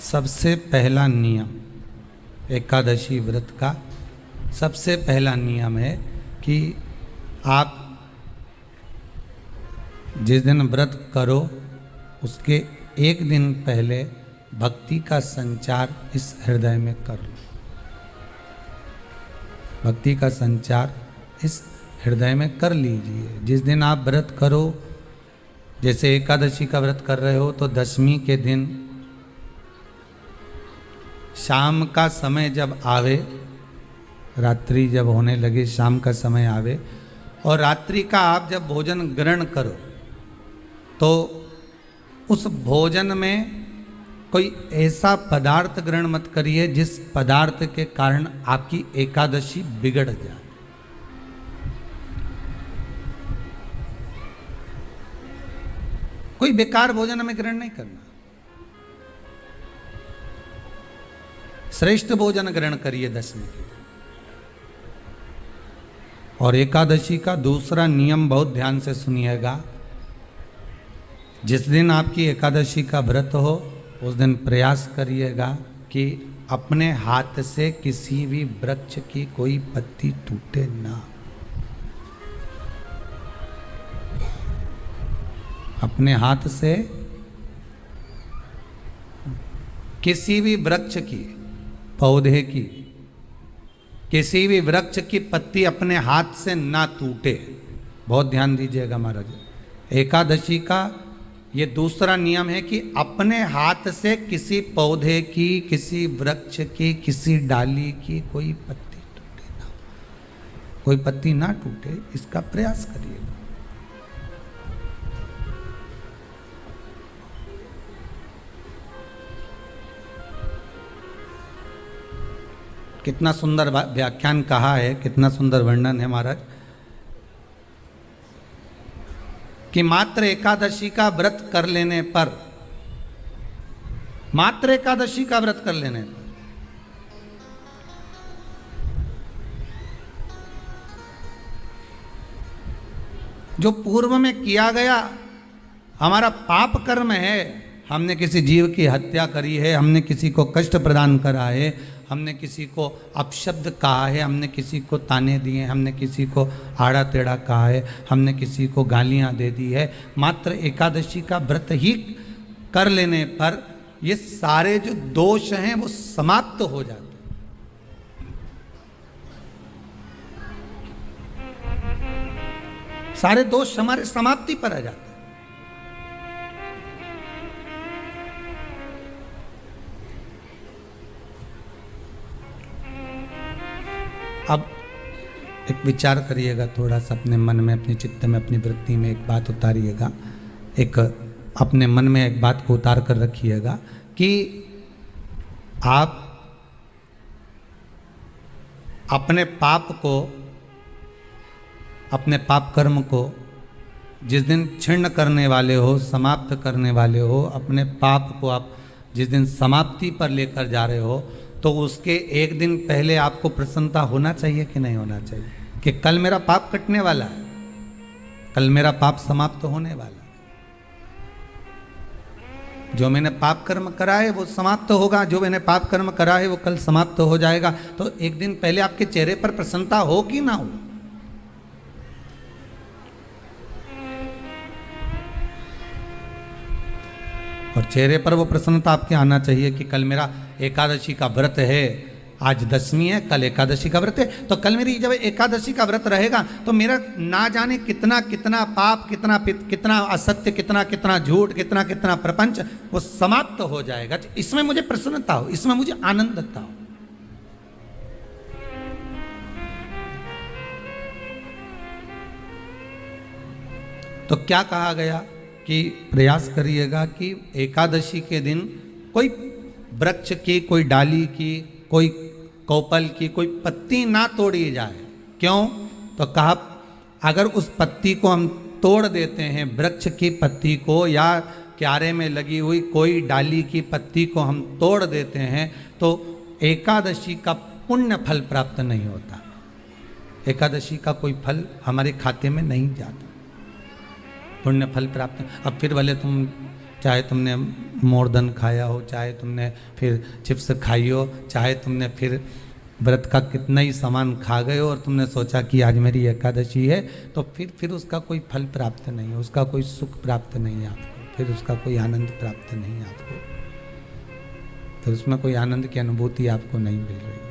सबसे पहला नियम एकादशी व्रत का सबसे पहला नियम है कि आप जिस दिन व्रत करो उसके एक दिन पहले भक्ति का संचार इस हृदय में कर लो। भक्ति का संचार इस हृदय में कर लीजिए। जिस दिन आप व्रत करो, जैसे एकादशी का व्रत कर रहे हो तो दशमी के दिन शाम का समय जब आवे, रात्रि जब होने लगे, शाम का समय आवे और रात्रि का आप जब भोजन ग्रहण करो तो उस भोजन में कोई ऐसा पदार्थ ग्रहण मत करिए जिस पदार्थ के कारण आपकी एकादशी बिगड़ जाए। कोई बेकार भोजन हमें ग्रहण नहीं करना, श्रेष्ठ भोजन ग्रहण करिए दशमी के। और एकादशी का दूसरा नियम बहुत ध्यान से सुनिएगा। जिस दिन आपकी एकादशी का व्रत हो उस दिन प्रयास करिएगा कि अपने हाथ से किसी भी वृक्ष की कोई पत्ती टूटे ना। अपने हाथ से किसी भी वृक्ष की, पौधे की, किसी भी वृक्ष की पत्ती अपने हाथ से ना टूटे। बहुत ध्यान दीजिएगा महाराज। एकादशी का ये दूसरा नियम है कि अपने हाथ से किसी पौधे की, किसी वृक्ष की, किसी डाली की कोई पत्ती टूटे ना, कोई पत्ती ना टूटे, इसका प्रयास करिए। कितना सुंदर व्याख्यान कहा है, कितना सुंदर वर्णन है महाराज कि मात्र एकादशी का व्रत कर लेने पर, मात्र एकादशी का व्रत कर लेने पर जो पूर्व में किया गया हमारा पाप कर्म है, हमने किसी जीव की हत्या करी है, हमने किसी को कष्ट प्रदान करा है, हमने किसी को अपशब्द कहा है, हमने किसी को ताने दिए, हमने किसी को आड़ा टेढ़ा कहा है, हमने किसी को गालियां दे दी है, मात्र एकादशी का व्रत ही कर लेने पर ये सारे जो दोष हैं वो समाप्त हो जाते हैं। सारे दोष हमारे समाप्ति पर आ जाते हैं। अब एक विचार करिएगा थोड़ा सा अपने मन में, अपने चित्त में, अपनी वृत्ति में एक बात उतारिएगा। एक अपने मन में एक बात को उतार कर रखिएगा कि आप अपने पाप को, अपने पाप कर्म को जिस दिन क्षीण करने वाले हो, समाप्त करने वाले हो, अपने पाप को आप जिस दिन समाप्ति पर लेकर जा रहे हो तो उसके एक दिन पहले आपको प्रसन्नता होना चाहिए कि नहीं होना चाहिए कि कल मेरा पाप कटने वाला है, कल मेरा पाप समाप्त होने वाला है। जो मैंने पाप कर्म करा है वो समाप्त होगा, जो मैंने पाप कर्म करा है वो कल समाप्त हो जाएगा। तो एक दिन पहले आपके चेहरे पर प्रसन्नता हो कि ना हो। और चेहरे पर वो प्रसन्नता आपके आना चाहिए कि कल मेरा एकादशी का व्रत है, आज दशमी है, कल एकादशी का व्रत है, तो कल मेरी जब एकादशी का व्रत रहेगा तो मेरा ना जाने कितना कितना पाप, कितना असत्य, कितना झूठ, कितना प्रपंच वो समाप्त हो जाएगा। इसमें मुझे प्रसन्नता हो, इसमें मुझे आनंदता हो। तो क्या कहा गया कि प्रयास करिएगा कि एकादशी के दिन कोई वृक्ष की, कोई डाली की, कोई कोपल की कोई पत्ती ना तोड़ी जाए। क्यों? तो कहा अगर उस पत्ती को हम तोड़ देते हैं, वृक्ष की पत्ती को या क्यारे में लगी हुई कोई डाली की पत्ती को हम तोड़ देते हैं तो एकादशी का पुण्य फल प्राप्त नहीं होता, एकादशी का कोई फल हमारे खाते में नहीं जाता, पुण्य फल प्राप्त। अब फिर भले तुम चाहे तुमने मोरधन खाया हो, चाहे तुमने फिर चिप्स खाई हो, चाहे तुमने फिर व्रत का कितना ही सामान खा गए हो और तुमने सोचा कि आज मेरी एकादशी है, तो फिर उसका कोई फल प्राप्त नहीं है, उसका कोई सुख प्राप्त नहीं है आपको, फिर उसका कोई आनंद प्राप्त नहीं है आपको, फिर उसमें कोई आनंद की अनुभूति आपको नहीं मिल रही है।